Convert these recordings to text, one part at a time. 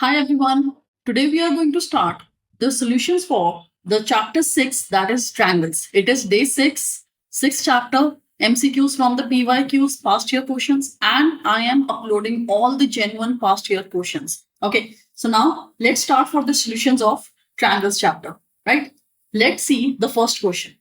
Hi everyone. Today we are going to start the solutions for the chapter 6, that is triangles. It is day 6, 6th chapter, MCQs from the PYQs, past year questions, and I am uploading all the genuine past year questions. Okay, so now let's start for the solutions of triangles chapter, right? Let's see the first question.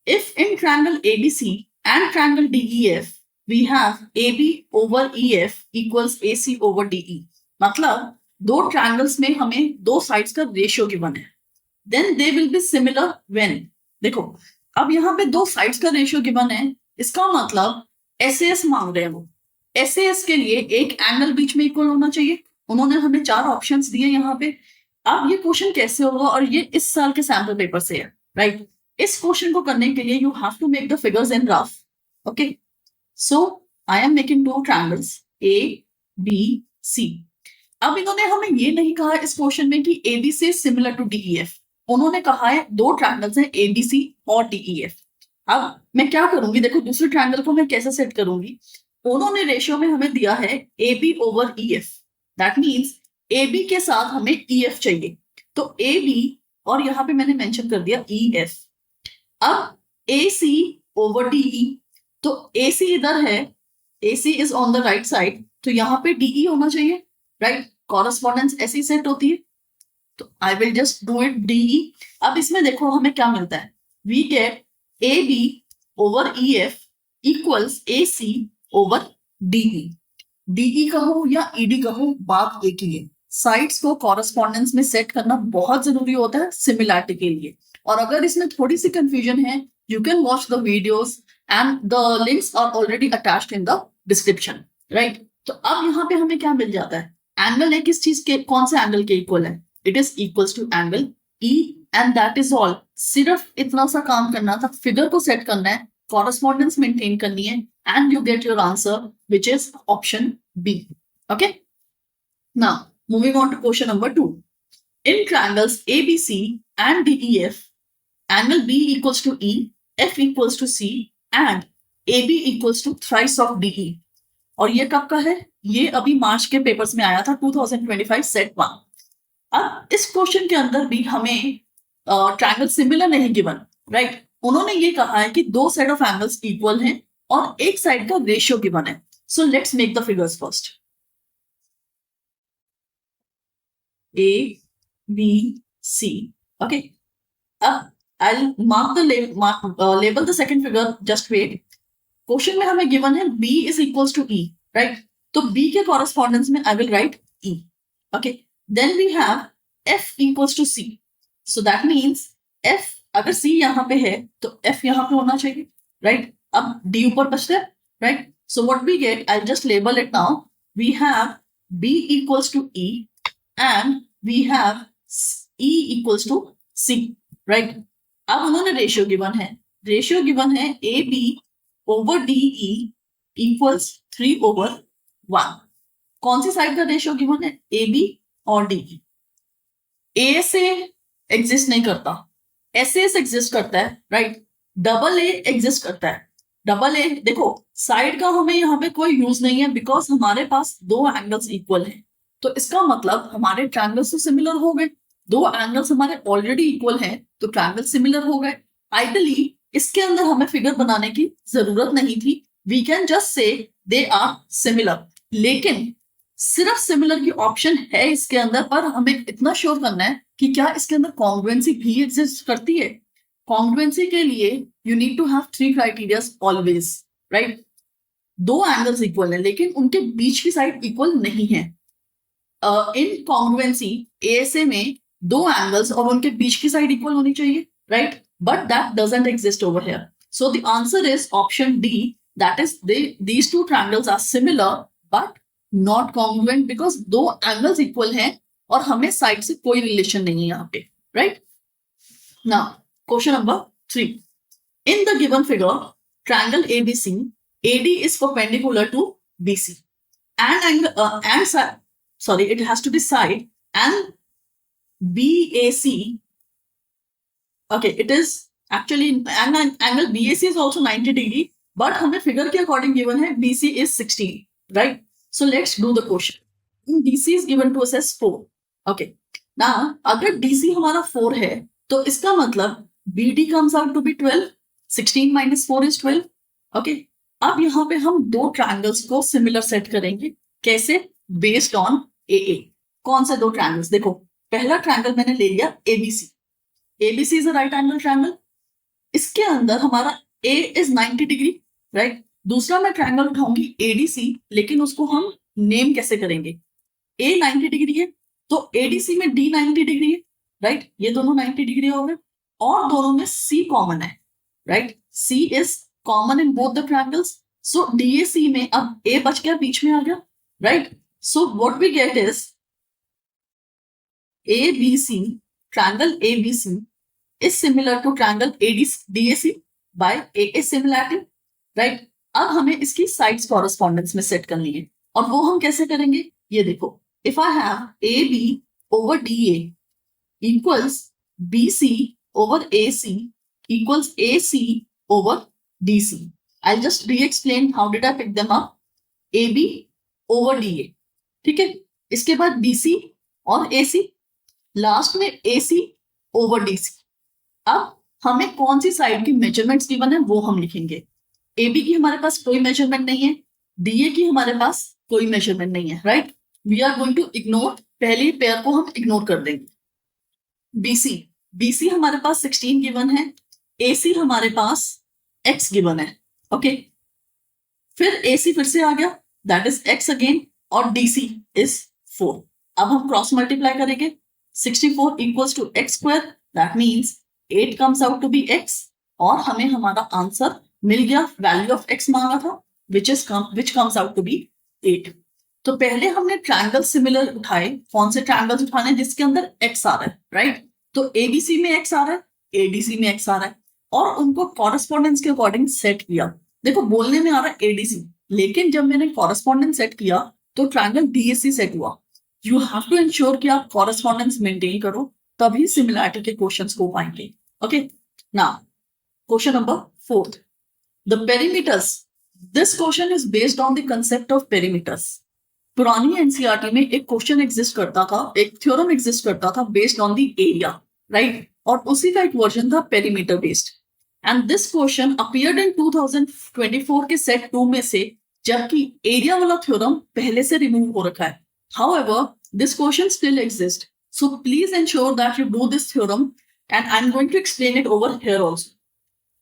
If in triangle ABC and triangle DEF, we have AB over EF equals AC over DE. मतलब दो triangles में हमें दो sides का ratio given है, then they will be similar when. देखो, अब यहाँ पे दो साइड्स का रेशियो गिवन है, इसका मतलब एसएस मांग रहे हैं वो। एसएस के लिए एक एंगल बीच में इक्वल होना चाहिए। उन्होंने हमें चार ऑप्शंस दिए यहाँ पे। अब ये क्वेश्चन कैसे होगा, और ये इस साल के सैम्पल पेपर से है, राइट? इस क्वेश्चन को करने के लिए you have to make the figures in rough. Okay, so I am making two triangles A B C. अब इन्होंने हमें ये नहीं कहा इस क्वेश्चन में कि एबीसी सिमिलर टू डीईएफ। उन्होंने कहा है दो ट्रायंगल्स हैं एबीसी और डीईएफ। अब मैं क्या करूंगी, देखो दूसरे ट्रायंगल को मैं कैसे सेट करूंगी। उन्होंने रेशियो में हमें दिया है AB over EF, that means AB के साथ हमें ईएफ चाहिए, तो एबी और यहाँ पे मैंने मेंशन कर दिया ईएफ। अब AC ओवर DE, तो AC इधर है, AC is on the right side, तो यहाँ पे DE होना चाहिए, राइट? कॉरेस्पॉन्डेंस ऐसी सेट होती है, तो I will just do it DE। अब इसमें देखो हमें क्या मिलता है, we get AB over EF equals AC over DE। DE कहो या ED कहो, बात एक ही है। साइड्स को कॉरेस्पॉन्डेंस में सेट करना बहुत जरूरी होता है सिमिलैरिटी के लिए। और अगर इसमें थोड़ी सी कंफ्यूजन है, you can watch the videos and the links are already attached in the description, right? तो अब यहाँ पे हमें क्या मिल जाता है, एंगल है किस चीज के, कौन से एंगल के इक्वल है? It is equals to angle E and that is all. सिर्फ इतना सा काम करना था, फिगर को सेट करना है, कॉरेस्पॉन्डेंस मेंटेन करनी है, and you get your answer which is option B. Okay, now moving on to question number 2. In triangles ABC and DEF, angle B equals to E, F equals to C, and AB equals to thrice of DE. और ये कब का है? ये अभी मार्च के papers में आया था, 2025 सेट 1। अब इस क्वेश्चन के अंदर भी हमें ट्रायंगल सिमिलर नहीं गिवन, राइट? उन्होंने ये कहा है कि दो सेट ऑफ एंगल्स इक्वल हैं और एक साइड का रेशियो गिवन है। So let's make the figures first. A, B, C. Okay. I'll mark the label the second figure. Just wait. Question में हमें गिवन है B is equals to E, right? तो B के correspondence में I will write E. Okay. Then we have F equals to C. So that means F अगर C यहाँ पे है तो F यहाँ पे होना चाहिए, right? अब D ऊपर बचता है, right? So what we get, I'll just label it now. We have B equals to E and we have E equals to C, right? अब उन्होंने रेशियो गिवन है, रेशियो गिवन है AB over DE equals 3 over 1। कौन सी side का ratio given है? AB और DE। A से exist नहीं करता, SS एग्जिस्ट करता है, राइट? डबल A एग्जिस्ट करता है। डबल A देखो, साइड का हमें यहाँ पे कोई यूज नहीं है, बिकॉज हमारे पास दो एंगल्स इक्वल हैं, तो इसका मतलब हमारे ट्रायंगल्स तो सिमिलर हो गए। दो एंगल्स हमारे ऑलरेडी इक्वल हैं, तो ट्रायंगल सिमिलर हो गए। आइडली इसके अंदर हमें फिगर बनाने की जरूरत नहीं थी, we can just say they are similar. लेकिन सिर्फ सिमिलर की ऑप्शन है इसके अंदर, पर हमें इतना श्योर करना है कि क्या इसके अंदर कॉन्ग्रुएंसी भी एग्जिस्ट करती है। कॉन्ग्रुएंसी के लिए you need to have 3 criteria always, right? दो एंगल्स इक्वल है लेकिन उनके बीच की साइड इक्वल नहीं है। इन कॉन्ग्रुएंसी ASA में दो एंगल्स और उनके बीच की साइड इक्वल होनी चाहिए, right? But that doesn't exist over here. So the answer is option D. That is, these two triangles are similar but not congruent because दो angles equal हैं और हमें side से कोई relation नहीं है यहाँ पे, right? Now, question number 3. In the given figure, triangle ABC, AD is perpendicular to BC, and it has to be side, and BAC. Okay, it is actually angle BAC is also 90 degree, but हमें figure के according given है BC is 60, right? So let's do the question. DC is given to us as 4. Okay. Now, अगर DC हमारा 4 है, तो इसका मतलब BD comes out to be 12. 16 minus 4 is 12. Okay. अब यहाँ पे हम दो ट्रायंगल्स को सिमिलर सेट करेंगे. कैसे? Based on AA. कौन से दो ट्रायंगल्स? देखो, पहला ट्रायंगल मैंने ले लिया ABC. ABC is a right angle triangle. इसके अंदर हमारा A is 90 डिग्री, राइट. दूसरा मैं ट्रायंगल उठाऊंगी ADC, लेकिन उसको हम नेम कैसे करेंगे? A 90 डिग्री है, तो ADC में D 90 डिग्री है, राइट. ये दोनों 90 डिग्री हो गए, और दोनों में C कॉमन है, right. C is common in both the triangles. So DAC में अब A बच गया, बीच में आ गया, right. So what we get is ABC, triangle ABC is similar to triangle DAC by AA similarity, right? अब हमें इसकी साइड्स कॉरेस्पॉन्डेंस में सेट करनी है, और वो हम कैसे करेंगे? ये देखो, if I have AB over DA equals BC over AC equals AC over DC. I'll just re-explain how did I pick them up. AB over DA, ठीक है. इसके बाद BC और AC, लास्ट में AC over DC. अब हमें कौन सी side की मेजरमेंट्स गिवन है वो हम लिखेंगे. AB की हमारे पास कोई मेजरमेंट नहीं है, DA की हमारे पास कोई मेजरमेंट नहीं है, right. We are going to ignore, पहली पेयर को हम इग्नोर कर देंगे. BC हमारे पास 16 गिवन है, AC हमारे पास X गिवन है, ओके. फिर AC फिर से आ गया, दैट इज X अगेन, और DC इज 4. अब हम क्रॉस मल्टीप्लाई करेंगे. 64 equals to X square, that means 8 comes out to be X, और हमें हमारा आंसर मिल गया. वैल्यू ऑफ X मांगा था, which comes out to be 8. तो पहले हमने ट्रायंगल सिमिलर उठाए. कौन से ट्रायंगल्स उठाने? जिसके अंदर X आ रहा है, राइट. तो ABC में X आ रहा है, ADC में X आ रहा है, और उनको कॉरेस्पॉन्डेंस के अकॉर्डिंग सेट किया. देखो, बोलने में आ रहा है ADC, लेकिन जब मैंने कॉरेस्पॉन्डेंस सेट किया तो ट्रायंगल DAC सेट हुआ. यू हैव टू इंश्योर कि आप कॉरेस्पॉन्डेंस मेंटेन करो, तभी सिमिलैरिटी के क्वेश्चंस को पाएंगे. Okay. Now question number 4, the perimeters. This question is based on the concept of perimeters. पुरानी एनसीईआरटी में एक क्वेश्चन एग्जिस्ट करता था, एक थ्योरम एग्जिस्ट करता था based on the area, right. और उसी का एक वर्जन था perimeter based. And this question appeared in 2024 के सेट 2 में से, जबकि एरिया वाला थ्योरम पहले से रिमूव हो रखा है. However, this question still exists. So please ensure that you do this theorem, and I'm going to explain it over here also.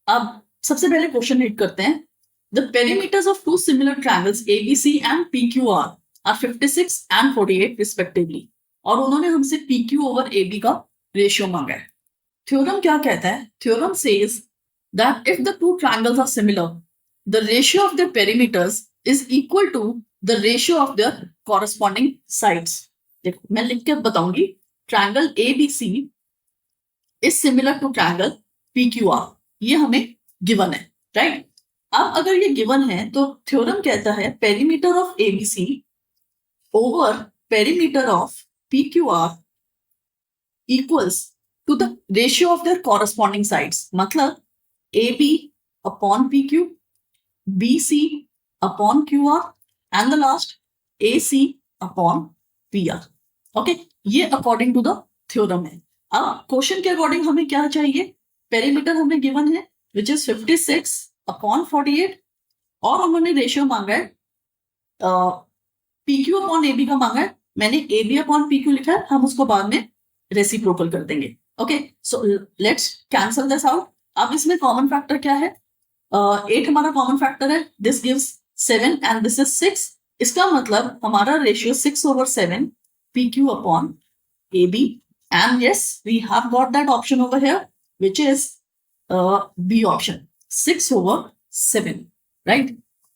अब सबसे पहले क्वेश्चन रीड करते हैं. The perimeters of two similar triangles ABC and PQR are 56 and 48 respectively. और उन्होंने हमसे PQ over AB का ratio मांगा है. थ्योरम क्या कहता है? Theorem says that if the two triangles are similar, the ratio of their perimeters is equal to the ratio of their corresponding sides. देखो, मैं लिख के बताऊंगी. Triangle ABC is similar to triangle PQR. ये हमें गिवन है, right. अब अगर ये गिवन है तो थ्योरम कहता है perimeter of ABC over perimeter of PQR equals to the ratio of their corresponding sides. मतलब AB upon PQ, BC upon QR, and the last AC upon PR. Okay, ये according to the theorem है. अब question के according हमें क्या चाहिए? Perimeter हमें given है विच इज 56 अपॉन 48, और उन्होंने रेशियो मांगा है PQ अपॉन AB का मांगा है. मैंने AB अपॉन PQ लिखा है, हम उसको बाद में रेसिप्रोकल कर देंगे. Okay, so let's cancel this out. अब इसमें कॉमन फैक्टर क्या है? 8 हमारा कॉमन फैक्टर है. This gives 7 and this is 6. इसका मतलब हमारा ratio 6 over 7 PQ upon AB, and yes, we have got that option over here, which is B option, 6 over 7, right.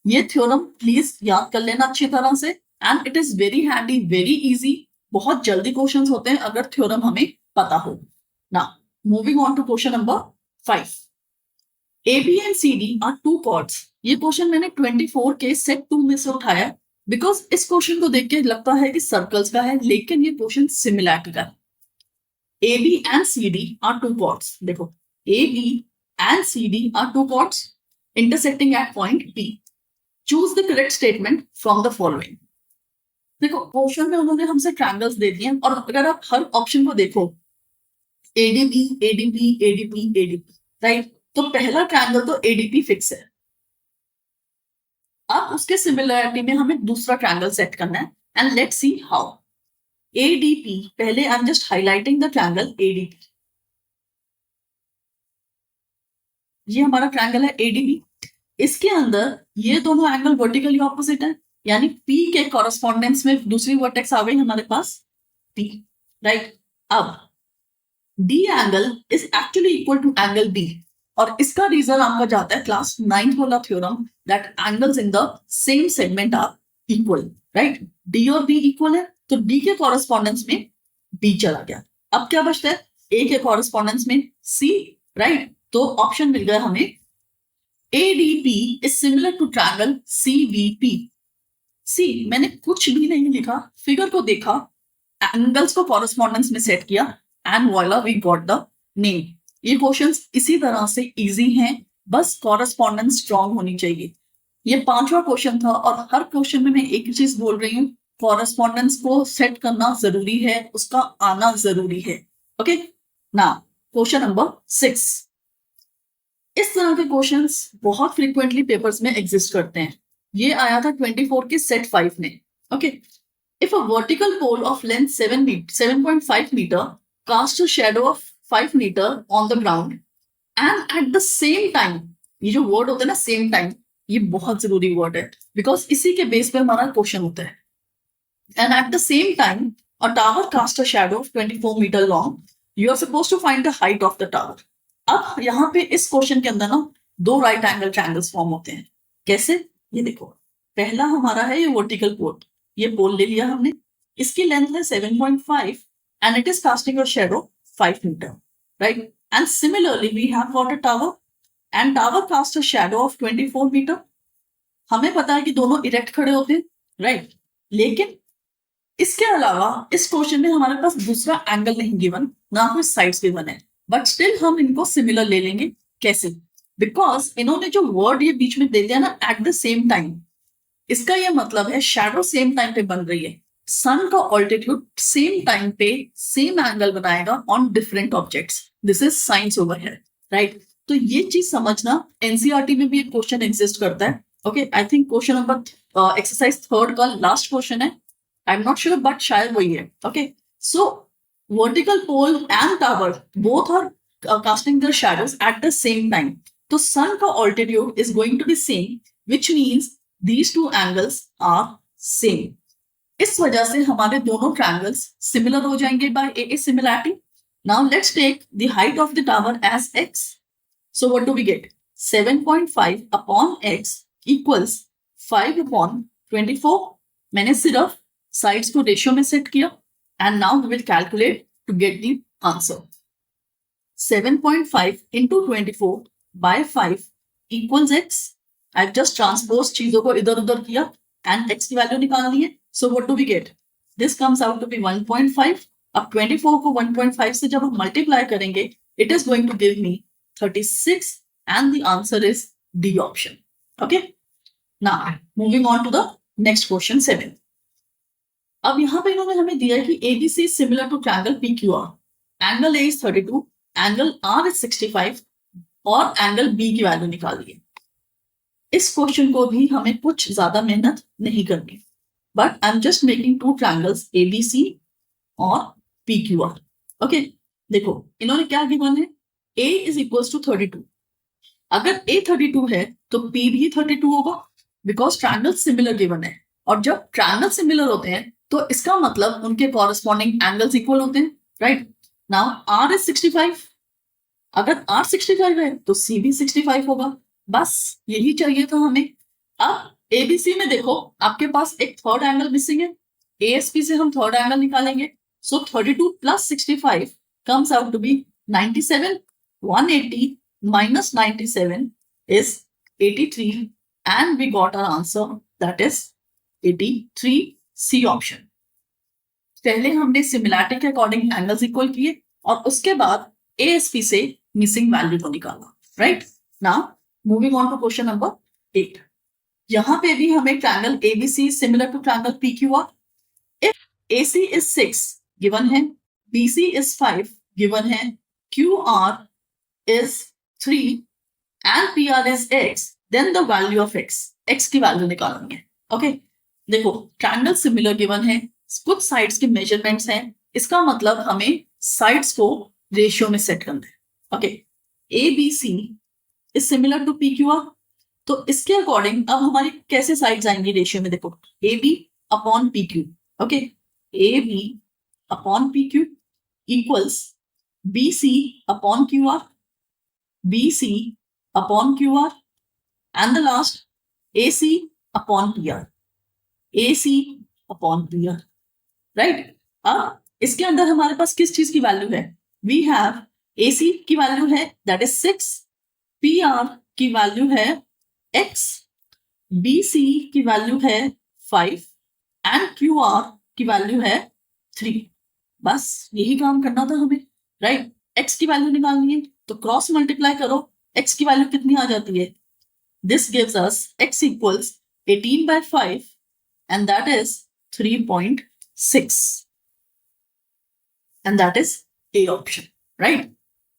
ये थ्योरम प्लीज याद कर लेना अच्छी तरह से, and it is very handy, very easy. बहुत जल्दी क्वेश्चंस होते हैं अगर थ्योरम हमें पता हो. Now moving on to question number 5. AB and CD are two chords. ये क्वेश्चन मैंने 24 के सेट 2 में से उठाया, बिकॉज इस क्वेश्चन को देख के लगता है कि सर्कल्स का है, लेकिन ये क्वेश्चन सिमिलैरिटी का है. AB and CD are two chords. देखो, AB and CD are two chords intersecting at point P. Choose the correct statement from the following. देखो क्वेश्चन में उन्होंने हमसे ट्रायंगल्स दे दिए और अगर आप हर ऑप्शन को देखो ADB ADB ADB ADB, right, तो पहला ट्रायंगल तो एडीपी फिक्स है। अब उसके सिमिलरिटी में हमें दूसरा ट्रायंगल सेट करना है and let's see how. ADP, पहले I am just highlighting the triangle ADP. ये हमारा ट्रायंगल है एडीबी। इसके अंदर ये दोनों एंगल वर्टिकली ऑपोजिट है, यानी P के कॉरेस्पॉन्डेंस में दूसरी वर्टेक्स आ गई हमारे पास P, राइट। अब D angle is actually equal to angle B, और इसका रीजन आपका जाता है क्लास 9th वाला theorem that angles in the same segment are equal, right. D और B इक्वल है तो D के कॉरेस्पॉन्डेंस में B चला गया। अब क्या बचता है, A के कॉरेस्पॉन्डेंस में C, राइट। तो ऑप्शन मिल गया हमें ADP is similar to triangle CVP। सी, मैंने कुछ भी नहीं लिखा, फिगर को देखा, एंगल्स को कॉरेस्पॉन्डेंस में सेट किया and voila we got the name. ये क्वेश्चंस इसी तरह से इजी हैं, बस कॉरेस्पॉन्डेंस स्ट्रांग होनी चाहिए। ये 5वां क्वेश्चन था और हर क्वेश्चन में मैं एक चीज बोल रही हूँ, कॉरेस्पॉन्डेंस को सेट करना जरूरी है, उसका आना जरूरी है। Okay, now question number 6। इस तरह के क्वेश्चंस बहुत फ्रीक्वेंटली पेपर्स में एग्जिस्ट करते हैं। ये आया था 24 के सेट 5 में। Okay, if a vertical pole of length 7.5 metre cast a shadow of 5 metre on the ground and at the same time, ये जो वर्ड होता है ना सेम टाइम, ये बहुत जरूरी वर्ड है बिकॉज इसी के बेस पे हमारा क्वेश्चन होता है। And at the same time a tower cast a shadow of 24 metre long, you are suppose to find the height of the tower. अब यहाँ पे इस क्वेश्चन के अंदर ना 2 राइट एंगल ट्रायंगल्स फॉर्म होते हैं। कैसे, ये देखो, पहला हमारा है ये वर्टिकल पोल, ये पोल ले लिया हमने, इसकी लेंथ है 7.5 and it is casting a shadow 5 metre, right. And similarly we have got a tower and tower cast a shadow of 24 metre. हमें पता है कि दोनों इरेक्ट खड़े होते हैं, राइट। लेकिन इसके अलावा इस क्वेश्चन में हमारे पास दूसरा एंगल नहीं गिवन, ना कोई साइड्स गिवन है, बट स्टिल हम इनको सिमिलर ले लेंगे। कैसे, बिकॉज इन्होंने जो वर्ड ये बीच में दे दिया ना एट द सेम टाइम, इसका ये मतलब है शैडो सेम टाइम पे बन रही है, सन का ऑल्टीट्यूड सेम टाइम पे सेम एंगल बनाएगा on different objects. This is science over here, right. तो ये चीज समझना, एनसीईआरटी में भी एक क्वेश्चन एग्जिस्ट करता है। Okay, I think question number exercise 3 का लास्ट क्वेश्चन है, I am not sure but शायद वही है। Okay, so vertical pole and tower both are casting their shadows at the same time. तो sun का altitude is going to be same, which means these two angles are same. इस वजह से हमारे दोनों triangles similar हो जाएंगे by a similarity. Now let's take the height of the tower as x. So what do we get? 7.5 upon x equals 5 upon 24. मैंने सिर्फ sides को ratio में set किया and now we will calculate to get the answer. 7.5 into 24 by 5 equals x. I've just transposed चीजों को इधर उधर किया and x की वैल्यू निकाल ली है. So what do we get? This comes out to be 1.5. अब 24 को 1.5 से जब हम multiply करेंगे, it is going to give me 36 and the answer is D option. Okay. Now moving on to the next question 7. अब यहां पे इन्होंने हमें दिया कि ABC is similar to triangle PQR. Angle A is 32, angle R is 65 और angle B की value निकालिए। इस क्वेश्चन को भी हमें कुछ ज्यादा मेहनत नहीं करनी, but I am just making 2 triangles ABC और PQR। ओके, देखो इन्होंने क्या गिवन है, A is equals to 32। अगर A 32 है तो P भी 32 होगा बिकॉज ट्रायंगल सिमिलर गिवन है, और जब ट्रायंगल सिमिलर होते हैं तो इसका मतलब उनके कॉरेस्पॉन्डिंग एंगल्स इक्वल होते हैं, राइट। नाउ R is 65, अगर R 65 है तो C भी 65 होगा, बस यही चाहिए था हमें। अब ABC में देखो आपके पास एक थर्ड एंगल मिसिंग है, ASP से हम थर्ड एंगल निकालेंगे, सो 32 plus 65 comes out to be 97, 180 minus 97 is 83 and we got our answer, that is 83, C option. पहले हमने सिमिलैरिटी के अकॉर्डिंग एंगल्स इक्वल किए और उसके बाद ASP से मिसिंग वैल्यू को निकाला, right. Now moving on to question number 8। यहां पे भी हमें triangle ABC similar to triangle PQR, AC is 6 given है, BC is 5 given है, QR is 3 and PR is X, then the value of X की value निकालनी है. Okay, देखो ट्रायंगल सिमिलर गिवन है, कुछ साइड्स के मेजरमेंट्स हैं, इसका मतलब हमें साइड्स को रेशियो में सेट करना है. Okay, ABC is similar to PQR, तो इसके अकॉर्डिंग अब हमारी कैसे साइड्स आएंगी रेशियो में, देखो AB upon PQ. Okay, AB upon PQ equals BC upon QR, BC upon QR, and the last AC upon PR. AC upon PR, right? अब इसके अंदर हमारे पास किस चीज की वैल्यू है? We have AC की वैल्यू है that is 6, PR की वैल्यू है X, BC की वैल्यू है 5 and QR की वैल्यू है 3. बस यही काम करना था हमें, राइट? X की वैल्यू निकालनी है तो क्रॉस मल्टीप्लाई करो, X की वैल्यू कितनी आ जाती है? This gives us X equals 18/5 and that is 3.6 and that is A option, right?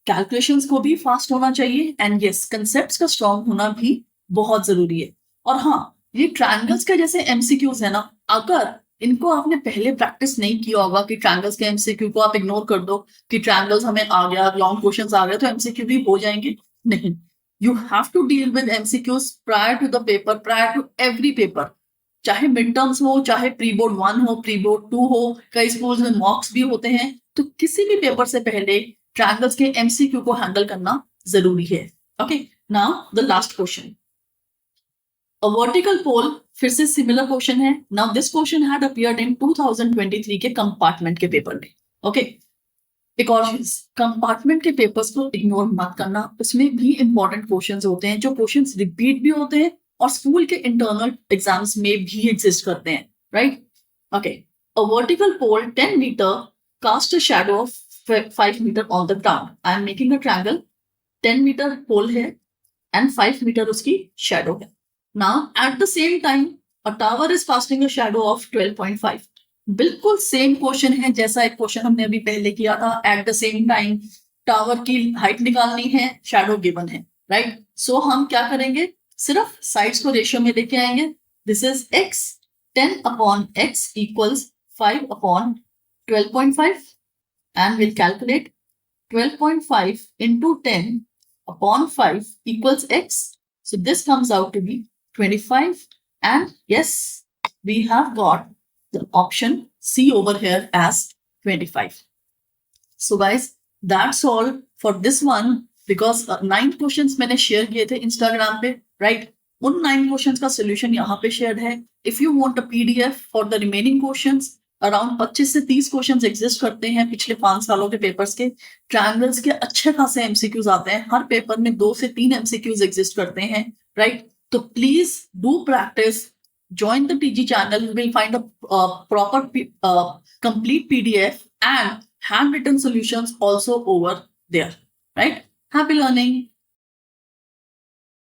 Calculations को भी फास्ट होना चाहिए एंड यस कंसेप्ट्स का स्ट्रॉन्ग होना भी बहुत जरूरी है. और हाँ, ये ट्रायंगल्स के जैसे एमसीक्यूज है ना, अगर इनको आपने पहले प्रैक्टिस नहीं किया होगा कि ट्रायंगल्स के एमसीक्यू को आप इग्नोर कर दो कि ट्रायंगल्स हमें आ गया, लॉन्ग क्वेश्चंस आ गए तो एमसीक्यू भी हो जाएंगे, नहीं. You have to deal with MCQs prior to the paper, prior to every paper, चाहे मिड टर्म्स हो, चाहे प्री बोर्ड 1 हो, प्री बोर्ड 2 हो, कई स्कूल्स में मॉक्स भी होते हैं, तो किसी भी पेपर से पहले ट्रायंगल्स के एमसीक्यू को हैंडल करना जरूरी है. Okay, now the last question, a vertical pole, फिर से सिमिलर क्वेश्चन है. Now this question had appeared in 2023 के कंपार्टमेंट के पेपर में. ओके, एक और चीज, कंपार्टमेंट के पेपर्स को इग्नोर मत करना, उसमें भी इंपॉर्टेंट क्वेश्चंस होते हैं, जो क्वेश्चंस रिपीट भी होते हैं और स्कूल के इंटरनल एग्जाम्स में भी एग्जिस्ट करते हैं, right? Okay, a vertical pole 10 meter cast a shadow of 5 metre on the ground. I am making a triangle, 10 meter pole है एंड 5 मीटर उसकी शैडो है. Now at the same time a tower is casting a shadow of 12.5. बिल्कुल same question है जैसा एक question हमने अभी पहले किया था. Eight the same time tower की हाइट निकालनी है, शैडो गिवन है, राइट? सो हम क्या करेंगे, सिर्फ साइड्स को रेशियो में लेके आएंगे. This is x, 10 upon x equals 5 upon 12.5 and we'll calculate 12.5 into 10 upon 5 equals x. So this comes out to be 25, and yes, we have got the option C over here as 25. So guys, that's all for this one, because 9 questions मैंने share किए थे Instagram पे, right? उन 9 questions का solution यहाँ पे shared है. If you want a PDF for the remaining questions, around 25 से 30 क्वेश्चंस एग्जिस्ट करते हैं पिछले 5 सालों के पेपर्स के. ट्रायंगल्स के अच्छे खासे एमसीक्यूज आते हैं, हर पेपर में 2 से 3 एमसीक्यूज एग्जिस्ट करते हैं, राइट? तो please do practice, join the TG channel. You will find a proper complete PDF and handwritten solutions also over there, right? Happy learning.